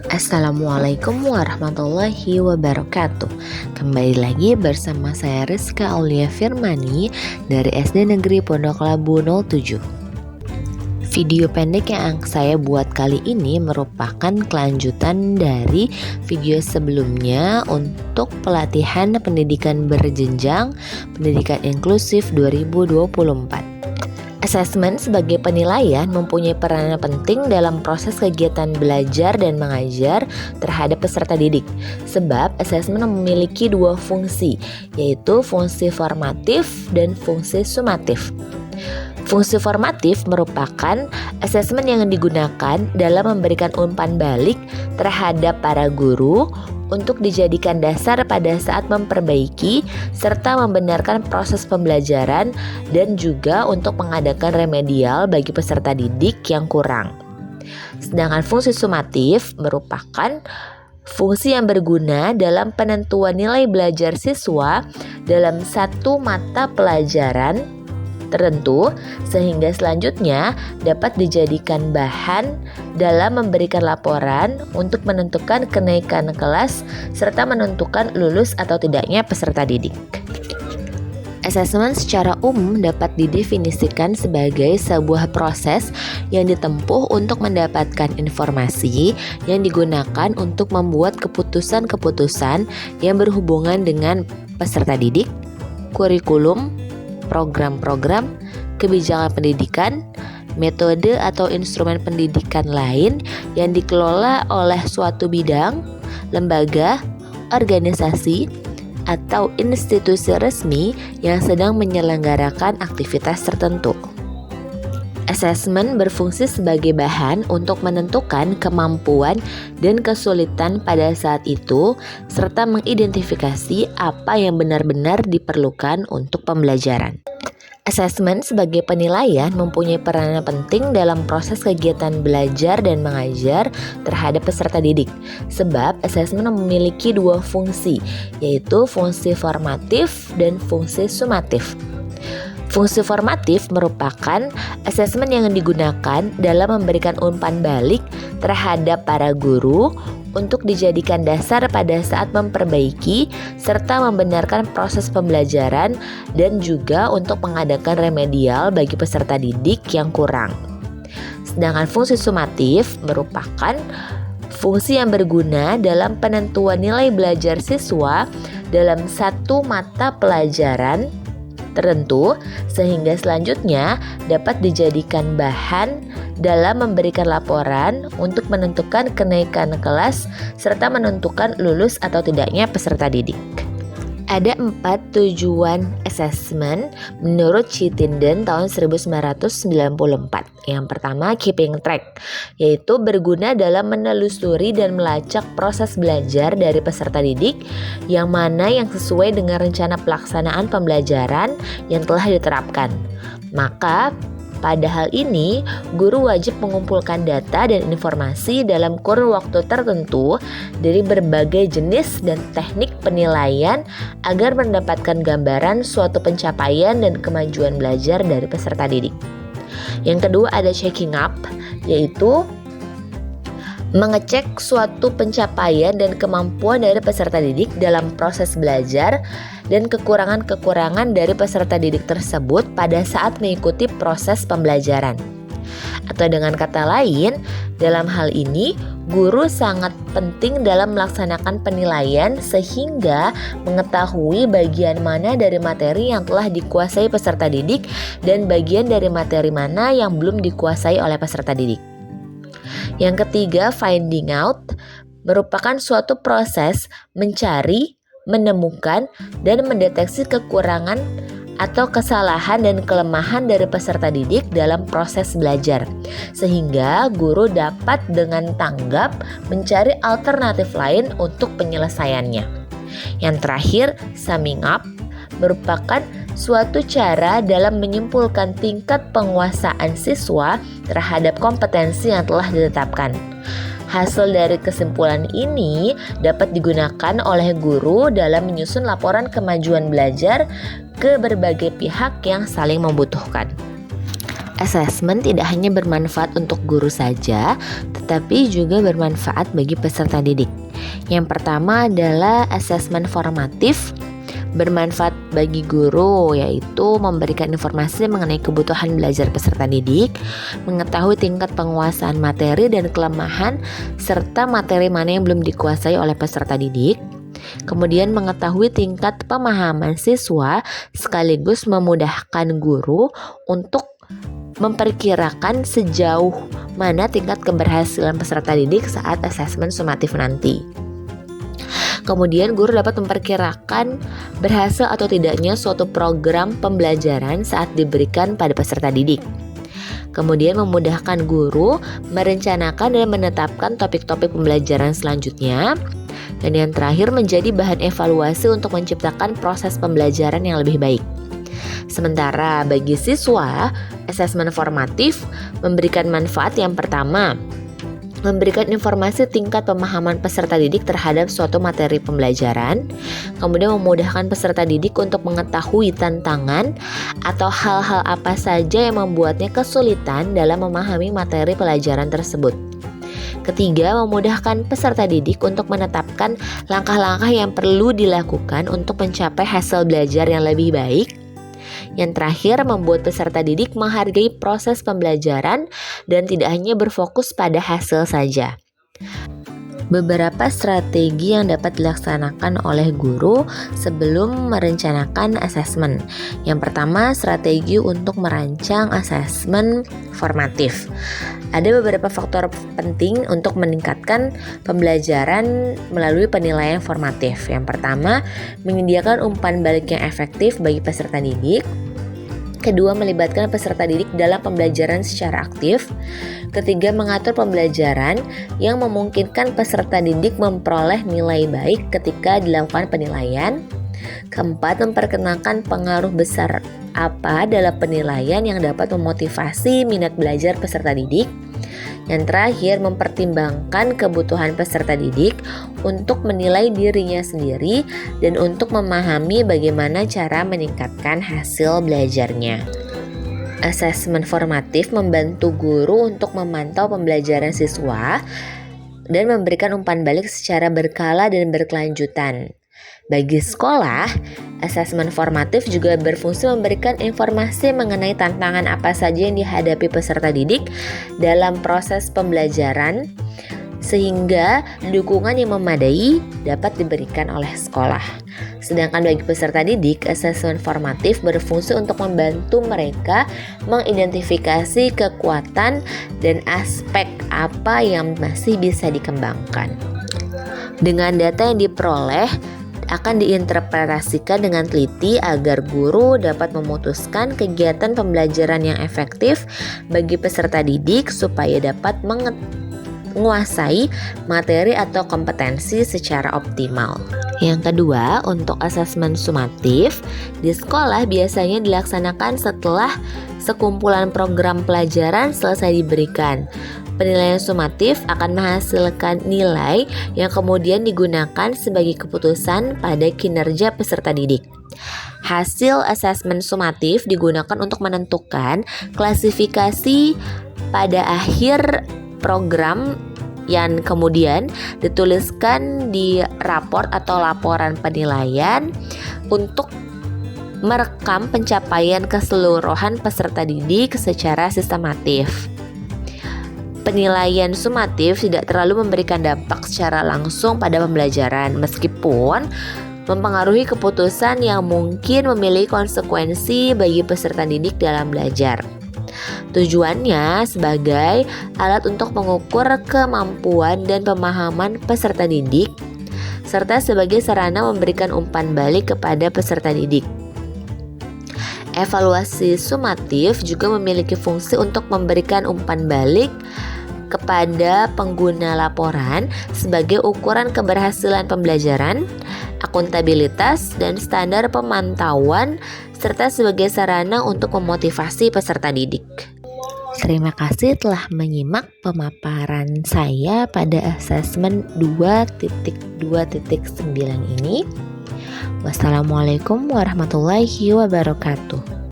Assalamualaikum warahmatullahi wabarakatuh. Kembali lagi bersama saya Rizka Aulia Firmani dari SD Negeri Pondok Labu 07. Video pendek yang saya buat kali ini merupakan kelanjutan dari video sebelumnya untuk pelatihan pendidikan berjenjang pendidikan inklusif 2024. Asesmen sebagai penilaian mempunyai peranan penting dalam proses kegiatan belajar dan mengajar terhadap peserta didik. Sebab asesmen memiliki dua fungsi, yaitu fungsi formatif dan fungsi sumatif. Fungsi formatif merupakan asesmen yang digunakan dalam memberikan umpan balik terhadap para guru untuk dijadikan dasar pada saat memperbaiki serta membenarkan proses pembelajaran dan juga untuk mengadakan remedial bagi peserta didik yang kurang. Sedangkan fungsi sumatif merupakan fungsi yang berguna dalam penentuan nilai belajar siswa dalam satu mata pelajaran tertentu sehingga selanjutnya dapat dijadikan bahan dalam memberikan laporan untuk menentukan kenaikan kelas serta menentukan lulus atau tidaknya peserta didik. Asesmen secara umum dapat didefinisikan sebagai sebuah proses yang ditempuh untuk mendapatkan informasi yang digunakan untuk membuat keputusan-keputusan yang berhubungan dengan peserta didik, kurikulum, program-program, kebijakan pendidikan, metode atau instrumen pendidikan lain yang dikelola oleh suatu bidang, lembaga, organisasi, atau institusi resmi yang sedang menyelenggarakan aktivitas tertentu. Asesmen berfungsi sebagai bahan untuk menentukan kemampuan dan kesulitan pada saat itu, serta mengidentifikasi apa yang benar-benar diperlukan untuk pembelajaran. Asesmen sebagai penilaian mempunyai peranan penting dalam proses kegiatan belajar dan mengajar terhadap peserta didik. Sebab asesmen memiliki dua fungsi, yaitu fungsi formatif dan fungsi sumatif. Fungsi formatif merupakan asesmen yang digunakan dalam memberikan umpan balik terhadap para guru untuk dijadikan dasar pada saat memperbaiki serta membenarkan proses pembelajaran dan juga untuk mengadakan remedial bagi peserta didik yang kurang. Sedangkan fungsi sumatif merupakan fungsi yang berguna dalam penentuan nilai belajar siswa dalam satu mata pelajaran tertentu sehingga selanjutnya dapat dijadikan bahan dalam memberikan laporan untuk menentukan kenaikan kelas serta menentukan lulus atau tidaknya peserta didik. Ada 4 tujuan asesmen menurut Chittenden tahun 1994. Yang pertama, keeping track, yaitu berguna dalam menelusuri dan melacak proses belajar dari peserta didik yang mana yang sesuai dengan rencana pelaksanaan pembelajaran yang telah diterapkan. Maka pada hal ini, guru wajib mengumpulkan data dan informasi dalam kurun waktu tertentu dari berbagai jenis dan teknik penilaian agar mendapatkan gambaran suatu pencapaian dan kemajuan belajar dari peserta didik. Yang kedua ada checking up, yaitu mengecek suatu pencapaian dan kemampuan dari peserta didik dalam proses belajar dan kekurangan-kekurangan dari peserta didik tersebut pada saat mengikuti proses pembelajaran. Atau dengan kata lain, dalam hal ini guru sangat penting dalam melaksanakan penilaian sehingga mengetahui bagian mana dari materi yang telah dikuasai peserta didik dan bagian dari materi mana yang belum dikuasai oleh peserta didik. Yang ketiga, finding out merupakan suatu proses mencari, menemukan, dan mendeteksi kekurangan atau kesalahan dan kelemahan dari peserta didik dalam proses belajar, sehingga guru dapat dengan tanggap mencari alternatif lain untuk penyelesaiannya. Yang terakhir, summing up merupakan suatu cara dalam menyimpulkan tingkat penguasaan siswa terhadap kompetensi yang telah ditetapkan. Hasil dari kesimpulan ini dapat digunakan oleh guru dalam menyusun laporan kemajuan belajar ke berbagai pihak yang saling membutuhkan. Asesmen tidak hanya bermanfaat untuk guru saja, tetapi juga bermanfaat bagi peserta didik. Yang pertama adalah asesmen formatif, bermanfaat bagi guru, yaitu memberikan informasi mengenai kebutuhan belajar peserta didik, mengetahui tingkat penguasaan materi dan kelemahan, serta materi mana yang belum dikuasai oleh peserta didik. Kemudian mengetahui tingkat pemahaman siswa sekaligus memudahkan guru untuk memperkirakan sejauh mana tingkat keberhasilan peserta didik saat asesmen sumatif nanti. Kemudian guru dapat memperkirakan berhasil atau tidaknya suatu program pembelajaran saat diberikan pada peserta didik. Kemudian memudahkan guru merencanakan dan menetapkan topik-topik pembelajaran selanjutnya. Dan yang terakhir menjadi bahan evaluasi untuk menciptakan proses pembelajaran yang lebih baik. Sementara bagi siswa, asesmen formatif memberikan manfaat yang pertama, memberikan informasi tingkat pemahaman peserta didik terhadap suatu materi pembelajaran, kemudian memudahkan peserta didik untuk mengetahui tantangan atau hal-hal apa saja yang membuatnya kesulitan dalam memahami materi pelajaran tersebut. Ketiga, memudahkan peserta didik untuk menetapkan langkah-langkah yang perlu dilakukan untuk mencapai hasil belajar yang lebih baik. Yang terakhir, membuat peserta didik menghargai proses pembelajaran dan tidak hanya berfokus pada hasil saja. Beberapa strategi yang dapat dilaksanakan oleh guru sebelum merencanakan asesmen. Yang pertama, strategi untuk merancang asesmen formatif. Ada beberapa faktor penting untuk meningkatkan pembelajaran melalui penilaian formatif. Yang pertama, menyediakan umpan balik yang efektif bagi peserta didik. Kedua, melibatkan peserta didik dalam pembelajaran secara aktif. Ketiga, mengatur pembelajaran yang memungkinkan peserta didik memperoleh nilai baik ketika dilakukan penilaian. Keempat, memperkenalkan pengaruh besar apa dalam penilaian yang dapat memotivasi minat belajar peserta didik. Yang terakhir, mempertimbangkan kebutuhan peserta didik untuk menilai dirinya sendiri dan untuk memahami bagaimana cara meningkatkan hasil belajarnya. Asesmen formatif membantu guru untuk memantau pembelajaran siswa dan memberikan umpan balik secara berkala dan berkelanjutan. Bagi sekolah, asesmen formatif juga berfungsi memberikan informasi mengenai tantangan apa saja yang dihadapi peserta didik dalam proses pembelajaran, sehingga dukungan yang memadai dapat diberikan oleh sekolah. Sedangkan bagi peserta didik, asesmen formatif berfungsi untuk membantu mereka mengidentifikasi kekuatan dan aspek apa yang masih bisa dikembangkan. Dengan data yang diperoleh, akan diinterpretasikan dengan teliti agar guru dapat memutuskan kegiatan pembelajaran yang efektif bagi peserta didik supaya dapat menguasai materi atau kompetensi secara optimal. Yang kedua, untuk asesmen sumatif di sekolah biasanya dilaksanakan setelah sekumpulan program pelajaran selesai diberikan. Penilaian sumatif akan menghasilkan nilai yang kemudian digunakan sebagai keputusan pada kinerja peserta didik. Hasil asesmen sumatif digunakan untuk menentukan klasifikasi pada akhir program yang kemudian dituliskan di raport atau laporan penilaian untuk merekam pencapaian keseluruhan peserta didik secara sistematif. Penilaian sumatif tidak terlalu memberikan dampak secara langsung pada pembelajaran, meskipun mempengaruhi keputusan yang mungkin memiliki konsekuensi bagi peserta didik dalam belajar. Tujuannya sebagai alat untuk mengukur kemampuan dan pemahaman peserta didik, serta sebagai sarana memberikan umpan balik kepada peserta didik. Evaluasi sumatif juga memiliki fungsi untuk memberikan umpan balik kepada pengguna laporan sebagai ukuran keberhasilan pembelajaran, akuntabilitas, dan standar pemantauan, serta sebagai sarana untuk memotivasi peserta didik. Terima kasih telah menyimak pemaparan saya pada asesmen 2.2.9 ini. Wassalamualaikum warahmatullahi wabarakatuh.